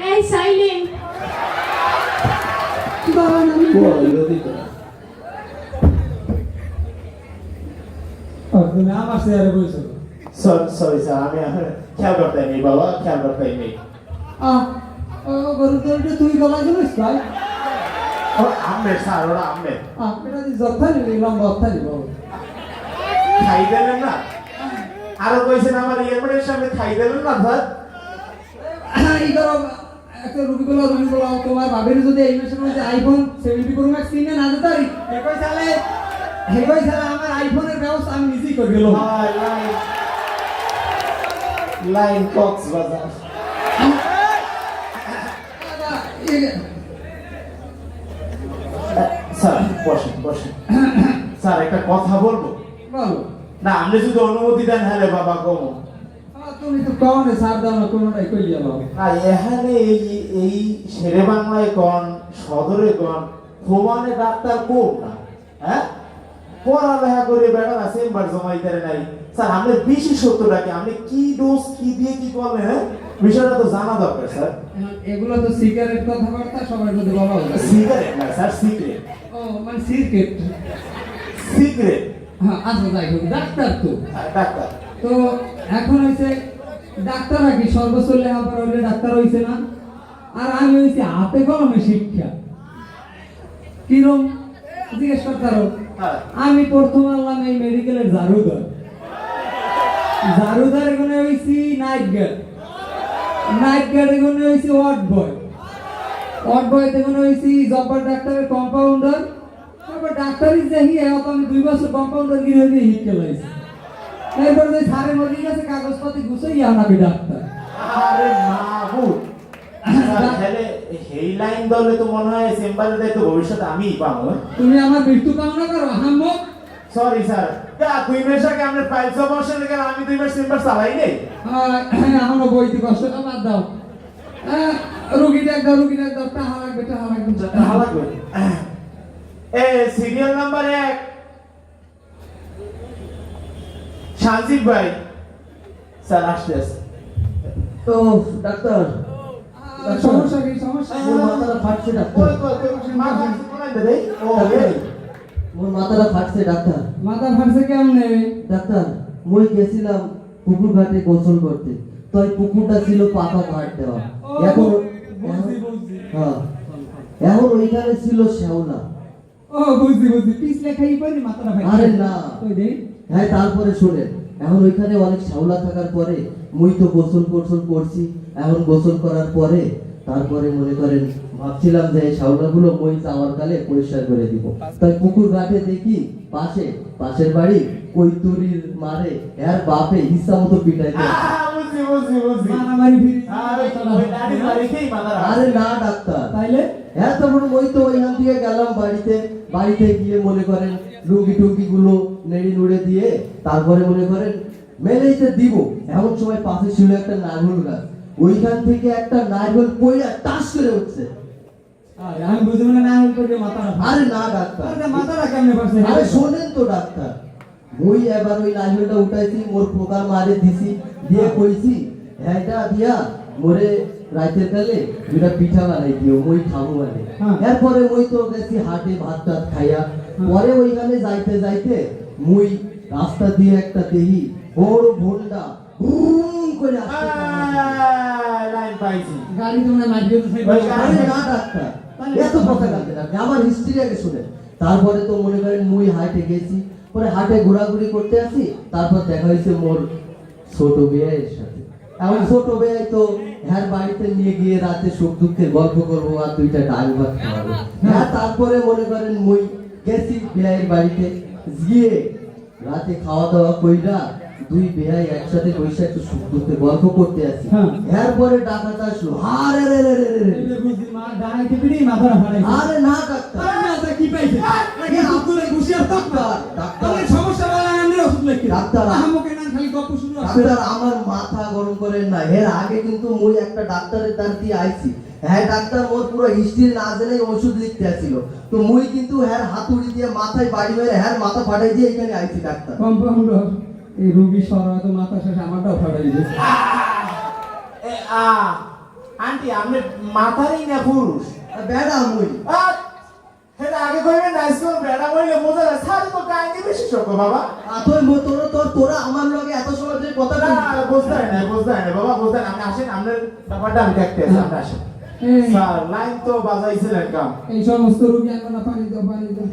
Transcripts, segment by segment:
এই সাইলেন্ট দাঁড়ান আমি তুমি আমার চেয়ারে বসো। সরি স্যার, আমি খেয়াল করতে নেই বাবা, খেয়াল করতে নেই। গরু তো তুই গলা জানিস ভাই? আমের স্যার, ওরা আমের এটা যথা নিবি, লম্বা অর্থা নিব। খাই দিলেন না? আরো কইছেন আমার এয়ারপোর্টের সামনে খাই দিলেন না স্যার? এই ধরো একটা রুগী বলো তোমার ভাবের যদি এই মাসের মধ্যে আইফোন 70 প্রো ম্যাক্স কিনে না দিতে পারি, একই সালে আমার আইফোনের ব্যবস্থা আমি নিজেই করে গেলাম। লাইন কক্সবাজার। স্যার বসেন বসেন। স্যার একটা কথা বলবো? বলো না, আপনি যদি অনুমতি দেন হ্যাঁ বাবা কমো। তুমি তো কনে সার দাও না, কোনটাই কই যাবো। আর এখানে এই শেরে বাংলায় কোন, সদরে কোন, প্রমাণে ডাক্তার কোন না, হ্যাঁ পড়ালেখা করে বেড়া না চেম্বার জমাইতে নাই। স্যার আমাদের বিশেষত্বটাকে আপনি কি ডোজ কি দিয়ে কি করলেন, হ্যাঁ বিষয়টা তো জানা দরকার স্যার। এগুলো তো সিগারেট কথাবার্তা সবার মধ্যে বলা হয়। সিগারেট না স্যার, সিগারেট। ও মানে সিগারেট সিগারেট। হ্যাঁ আচ্ছা যাই হোক, ডাক্তার তো ডাক্তার তো এখন হইছে ডাক্তার কি সর্বোচ্চ লেখাপড়া হইলে ডাক্তার হইছে না, আর আমি হইছি হাতে কলমে শিক্ষা। কিরম জিজ্ঞেস করতারো? আমি প্রথম আনলাম এই মেডিকেলের জারুদার, জারুদার এখানে হইছি নাইট গার্ড, নাইট গার্ড এখানে হইছি ওয়ার্ড বয়, ওয়ার্ড বয় এখানে হইছি জব্বার ডাক্তারের কম্পাউন্ডার। তারপর ডাক্তারই দেখি এখন আমি 2 বছর কম্পাউন্ডার গিয়ে দিয়ে হিটকে লাইছি। এরপর যে সারের মধ্যে গেছে কাগজপাতি গুছাইয়া আনাবি ডাক্তার। আরে মাহবুব তাহলে এই লাইন দলে তো মনে হয় চেম্বারে দায়িত্ব ভবিষ্যতে আমিই পাবো। তুমি আমার মৃত্যু কামনা করো হাম্মক। সরি স্যার, তা 2 মাস আগে আমরা ফাইল সমস্যা লেগে আমি 2 মাস চেম্বার চালাই নেই। এখনো বইতে কষ্ট বাদ দাও। রোগী ডাক দাও, রোগী ডাক দাও, টাহা লাগবে, টাহা লাগবে, টাহা লাগবে। এ সিরিয়াল নাম্বার 1 শান্তিক ভাই স্যার আসতেছে। তো ডাক্তার সমস্যা কি? সমস্যা মোর মাথাটা ফাটছে ডাক্তার, মোর মাথাটা ফাটছে ডাক্তার। মাথা ফাটছে কেমনে? ডাক্তার মই গেছিলাম পুকুর ঘাটে গোসল করতে, তো এই পুকুরটা ছিল পাকা ঘাট দেওয়া। এখন হ্যাঁ এখন ওইখানে ছিল শ্যাওলা। ও বুঝছি বুঝছি, পিছলে খাই পারি মাথাটা ফাটছে। আরে না, ওই দেই হ্যাঁ তারপরে শুনেন, এখন ওইখানে অনেক শ্যাওলা থাকার পরে মুই তো গোসল করছি। এখন গোসল করার পরে তারপরে মনে করেন ভাবছিলাম যে এই শ্যাওলাগুলো মই যাওয়ার কালে পরিষ্কার করে দিব। তাই পুকুর ঘাটে দেখি পাশের বাড়ি কৈতুরির মারে এর বাপে ইচ্ছা মতো পিটাইতে। আরে না ডাক্তার, তাইলে হ্যাঁ তখন মই তো ওইখান থেকে গেলাম বাড়িতে গিয়ে মনে করেন লুঙ্গি টুঙ্গি গুলো নেড়ে নুড়ে দিয়ে তারপরে মনে করেন মেলেইতে দিব। এমন সময় পাশে ছিল একটা নারকেল গাছ, ওইখান থেকে একটা নারকেল পয়লা টাস করে উঠছে। আরে আমি বুঝি না নারকেল করে মাথাটা। আরে না ডাক্তার, আরে মাথাটা কেমনে ফাটছে? আরে শোনেন তো ডাক্তার, মই এবার ওই নারকেলটা উঠাইছি, মোর পোকার মারে দিছি, দিয়ে কইছি এইটা দিয়া মোরে রাতের কালে দুটা পিঠা বানাই দিও, মই খাবো মানে। এরপরে মই তো গেছি হাটে ভাত টাত খাইয়া। পরে ওইখানে যাইতে মুই রাস্তা দিয়ে একটা দেহি বড় ভোন্ডা হুম করে আসছে। লাইন পাইছি। গাড়ি তোমরা মারবে তো সেই আরে না ডাক্তার, এত কথা কাটতে না, আমার হিস্ট্রি আগে শুনেন। তারপরে তো মনে করেন মুই হাটে গেছি, পরে হাটে ঘোরাঘুরি করতে আসি, তারপর দেখা হয়েছে মোর ছোট বেয়ের সাথে। এখন ছোট বেয়ে তো হ্যাঁ বাড়িতে নিয়ে গিয়ে রাতে সুখ দুঃখের গল্প করবো আর 2টা ডাল ভাত খাওয়াবো। হ্যাঁ তারপরে মনে করেন মুই গেছি বেয়ের বাড়িতে গিয়ে রাতে খাওয়া দাওয়া কইরা 2 বেয়াই একসাথে বসে একটু সুখ দুঃখের গল্প করতে আসি। এরপরে ডাকাত আসলো। আরে রে রে রে রে বুঝি মা দাঁড়াইতে পিড়ি মাথাটা ফাটাইছে। আরে না ডাক্তার, আরে মাথা কি পাইছে? নাকি আব্দুলের ঘুষিয়ার ডাক্তার? তাহলে সমস্যা বলা আমি ওষুধ লিখি। ডাক্তার আমাকে না খালি গল্প শুনো। ডাক্তার আমার মাথা গরম করেন না, এর আগে কিন্তু মই একটা ডাক্তারের দ্বার দিয়ে আইছি। হ্যাঁ ডাক্তার মোর পুরো হিস্ট্রি না জেনে ওষুধ লিখতে আসছিল, তো মই কিন্তু হ্যাঁ হাতুড়ি দিয়ে মাথায় বাড়ি মেরে হ্যাঁ মাথা ফাটাই দিয়ে এখানে আইছি ডাক্তার। কম্পাউন্ডার এই রোগী সরা তো মাথা শেষ আমারটাও ফাটাই দিয়েছে। আন্টি আপনি মাথারই না পুরুষ বেড়া মুই আহ, সেটা আগে কইবেন না স্কুল বেড়া বইলে বোঝা যায় স্যার তো কাহিনী বিশেষজ্ঞ বাবা তোরা আমার লগে এত সময় ধরে কথা না বলছিস। বুঝতে হয় না বাবা বুঝতে হয় না। আপনি আসেন আপনার ব্যাপারটা আমি দেখতে আছি আপনি আসেন এই স্যার লাইন তো বাজাইছিলেন কাম এই সমস্ত রোগী আনবো না, পানি দাও পানি দাও।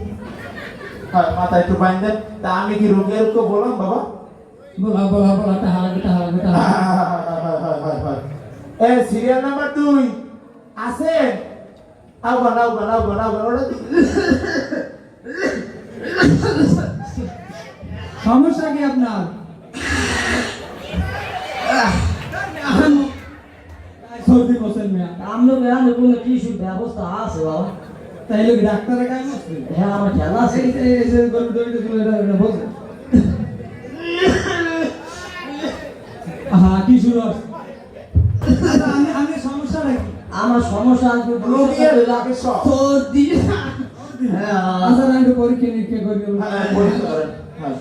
হয় মাথায় একটু বাইন দেন তা আমি কি রোগীকে বললাম বাবা বলা বলা বলা টাহা লাগবে টাহা লাগবে টাহা লাগবে। এ সিরিয়াল নাম্বার 2 আছে আউগা ওটা সমস্যা কি আপনার? সর্দি বসেন মেয়া, আমলোক এখানে কোনো কিছু ব্যবস্থা আছে বাবা? তাইলে কি ডাক্তারের কাছে বসবেন? হ্যাঁ আমার খেলা আছে। এই যে গরু দড়িতে ছিল এটা বসে। হ্যাঁ কি শুরু আছে? আচ্ছা, আমি সমস্যাটা কি? আমার সমস্যা আছে রোগীর লাগে সব সর্দি। হ্যাঁ আচ্ছা আমি একটু পরীক্ষা নিরীক্ষা করি। হ্যাঁ পরীক্ষা করেন হ্যাঁ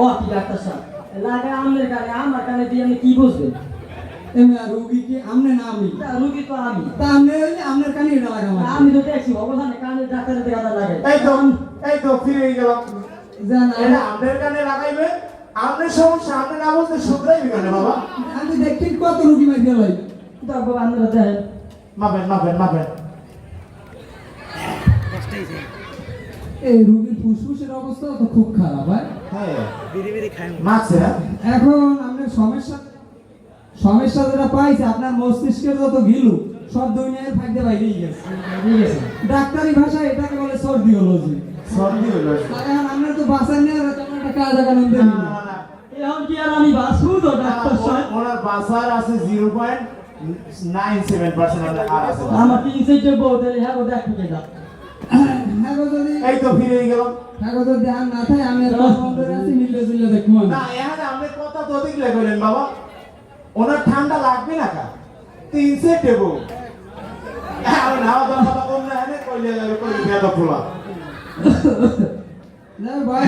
ও কি ডাক্তার সাহেব লাগে আমনের কানে আমার কানে দিয়ে আপনি কি বুঝবেন? এমনি আর রোগী কি আমনে না আমি? তা রুগী তো আমি। তা আমনে হইলে আমনের কানে এটা লাগা লাগবে। আমি তো দেখছি অবস্থানে কানে ডাক্তারের দেখা লাগে। এই তো ফিরে গেলাম জান এটা আপনার কানে লাগাইবে আপনার সমস্যা আপনি না বলতে শুধরাইবে কেন বাবা আমি দেখি কত রোগী মাই গেল। তারপর আপনারা দেখেন মাপেন এই রোগীর ফুসফুসের অবস্থা তো খুব খারাপ হয়। হ্যাঁ মাছে এখন আপনার সমস্যা যেটা পাইছে আপনার মস্তিষ্কের যত গিলু সব দুনিয়ার ফাইদে বাইরেই গেছে। ঠিক আছে ডাক্তারি ভাষায় এটাকে বলে সর্দিওলজি। সর্দি হলো এখন আমরা তো বাঁচান নিয়ে তেমন একটা কাজ এখন দেই না। এখন কি আর আমি বাঁচবো তো ডাক্তার সাহেব? ওনার বাসার আছে 0.97% আর আছে আমার 3-4 বউ তাহলে হ্যাঁ ও দেখতে যা। হ্যাঁ গো যদি এই তো ফিরে গেলাম হ্যাঁ গো যদি ধ্যান না থাকে আমি আর বন্ধ আছি মিলে জুলে দেখবো না এখানে আপনি কথা তো অধিক লেগলেন বাবা ওনার ঠান্ডা লাগবে না কা 3 সেট দেবো আর নাও দাও কথা কম না এনে কইলে বেদ ফুলা না ভয়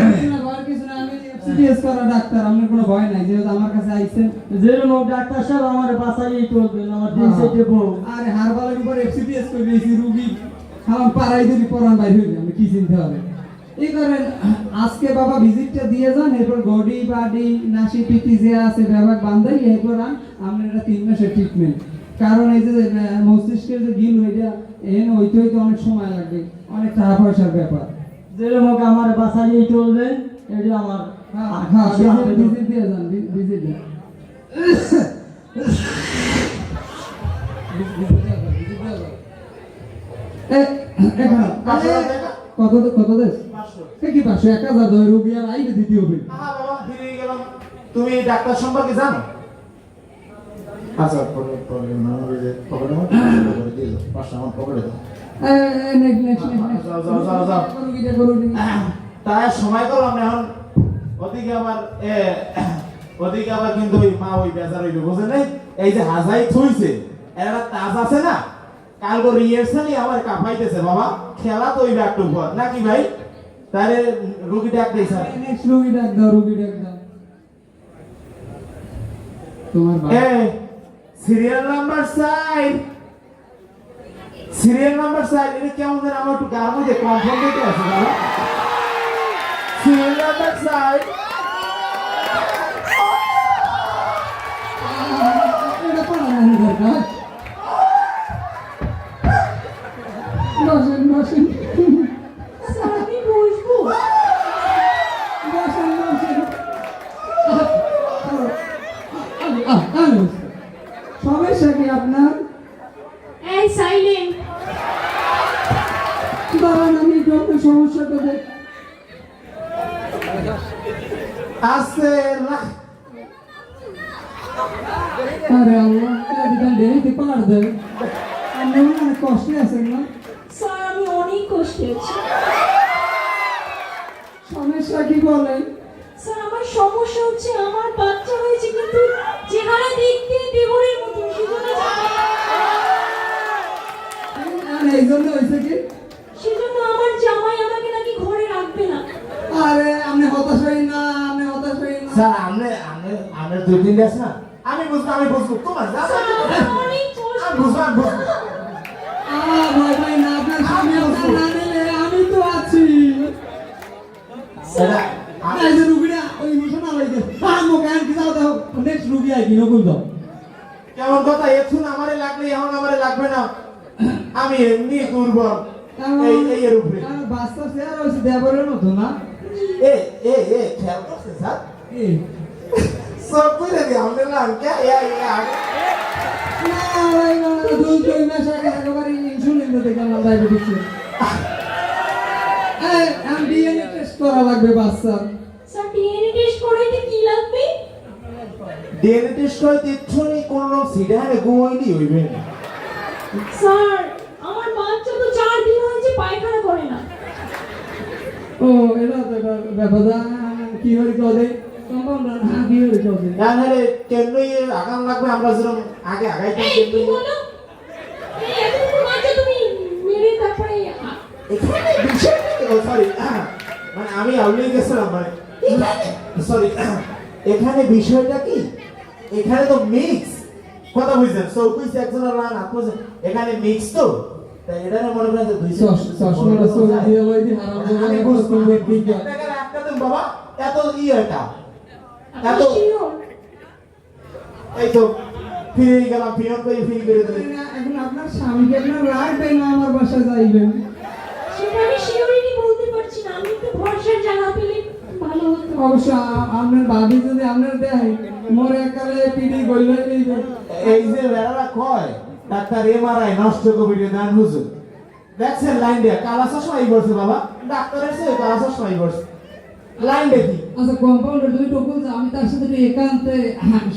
কিছু না আমি এফসিডিএস করা ডাক্তার আমার কোনো ভয় নাই যেহেতু আমার কাছে আইছেন। যেরকম ডাক্তার সাহেব আমার বাসায় চলবেন আমার 3-4 বউ। আরে হারবালের উপর এফসিডিএস করে দিয়েছি রুগী আমার পাড়াই যদি পরান বাইরে হইবে আমি কি চিন্তা হবে। এই করেন আজকে বাবা ভিজিটটা দিয়ে যান এরপর গডি বাডি নাসি পিটি যে আছে ব্যাপার বান্ধাই এরপর আপনার এটা 3 মাসের ট্রিটমেন্ট। কারণ এই যে মস্তিষ্কের যে গিল ওইটা এন হইতে হইতে অনেক সময় লাগবে অনেক টাকা পয়সার ব্যাপার। যেরকম আমার বাসায় চলবেন এটা আমার হ্যাঁ ভিজিট দিয়ে যান ভিজিট দিয়ে কত দেশ কি 500 1000 রুপি আর আইবে দিতে হবে। বাবা ফিরে গেলাম তুমি ডাক্তার সম্পর্কে জানো আচ্ছা পরে না যে পকেটে করে দিয়ে দাও 500 আমার পকেটে দাও নেক্সট যাও। তাই সময় করলাম এখন ওদিকে আবার কিন্তু ওই মা ওই বেজার হইবে বুঝেন নাই এই যে হাজাই থইছে এরা তাজ আছে না কালকে রিহার্সালই আমার কাঁপাইতেছে বাবা খেলা তো ওই একটু পর নাকি ভাই তাহলে রুগী ডাক দেই স্যার নেক্সট রুগী ডাক দাও তোমার সিরিয়াল নাম্বার 5 এটা কেমন যেন আমার একটু গার মধ্যে কনফার্ম দিতে আছে বাবা সিরিয়াল নাম্বার 5 এটা পালানো দরকার বসেন আমি বসবো। সমস্যা কি আপনার? এই সাইলেন্ট। দাঁড়ান আমি যত সমস্যাটা দেখ আছে আরে আল্লাহ এটা দেইতে পারবে আমি অনেক কষ্টে আছেন না। স্যার আমি অনেক কষ্টে আছি। সমস্যা কি বলেন? স্যার আমার সমস্যা হচ্ছে আমার বাচ্চা হয়েছে কিন্তু চেহারা দেখতে দেবরের মতো সেজন্য আর এই জন্য হয়েছে কি স্যার আমরা 2-3 আছে না, আমি বুঝবো তোমার যা স্যার আমার অনেক কষ্ট। আমি বুঝবো ভয় ভাই না, আপনার স্বামী আপনার না নিলে আমি তো আছি। এটা এই যে রুগীরা ওই ইমোশনাল হয়ে গেছে, আমো কেন কি যাও দাও, নেক্সট রুগী আই কি নকুল দাও। কেমন কথা, এখন আমারে লাগলে এখন আমারে লাগবে না, আমি এমনি দুর্বল এই এর উপরে। বাচ্চা শেয়ার হয়েছে দেবরের মতো না। এ খেয়াল করছেন স্যার, এই সব করে দিই আমাদের নাম কে না ভাই না, দুই দুই মাস আগে একেবারে ইনসুলিন দিতে গেলাম ডায়াবেটিস। এই আমি ডিএনএ টেস্ট করা লাগবে বাচ্চার। স্যার ডিএনএ টেস্ট করাইতে কি লাগবে? ডিএনএ টেস্ট করতে ইচ্ছুনি কোন সিডারে গোইনি হইবে না। স্যার আমার বাচ্চা তো 4 দিন হয়েছে পায়খানা করে না। ও এটা তো ব্যাপার কি হরি কদে কম্পাউন্ডার কি হরি কদে তাহলে কেনই আগাম লাগবে, আমরা যেরকম আগে আগাইতে এই কি বলো? এই এতটুকু বাচ্চা তুমি মেরে তারপরে এখানে বিষয়টা কি, সরি মানে আমি আউলিয়ে গেছিলাম, মানে সরি এখানে বিষয়টা কি, এখানে তো মিক্স কথা বুঝছেন, সৌকুইস একজন রান আপনি এখানে মিক্স তো, তাই এটা মনে করেন যে 200 চশমাটা চলে দিয়ে লই দি হারাম আমি করে বুঝবো করবে কি কি একটা দিন বাবা এত এটা এত আপনি শিওর? এই তো ফিরে গেলাম, ফিরে করে দিই। এখন আপনার স্বামীকে আপনার রাখবে না আমার বাসায় যাইবেন। সেটা আমি শিওরিটি বলতে পারছি না, আমি একটু ভরসার জায়গা পেলে ভালো হতো। অবশ্য আপনার ভাবি যদি আপনার দেয় মরে একালে পিডি গইলে দিবে। এই যে বেড়ারা কয় ডাক্তার এমআরআই নষ্ট করে দেন হুজুর, দেখছেন লাইন দিয়ে কালা চশমাই বলছে বাবা, ডাক্তারের চেয়ে কালা চশমাই বলছে লাইন দেখি। আচ্ছা কম্পাউন্ডার তুমি তো বলছো আমি তার সাথে একটু একান্তে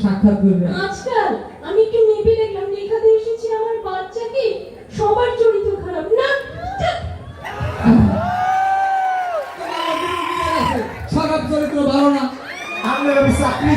সাক্ষাৎ করবে। আজকাল আমি একটু মেপে দেখলাম, দেখাতে এসেছি আমার বাচ্চাকে, সবার চরিত্র খারাপ না। খারাপ চরিত্র ভালো না। আমরা চাকরি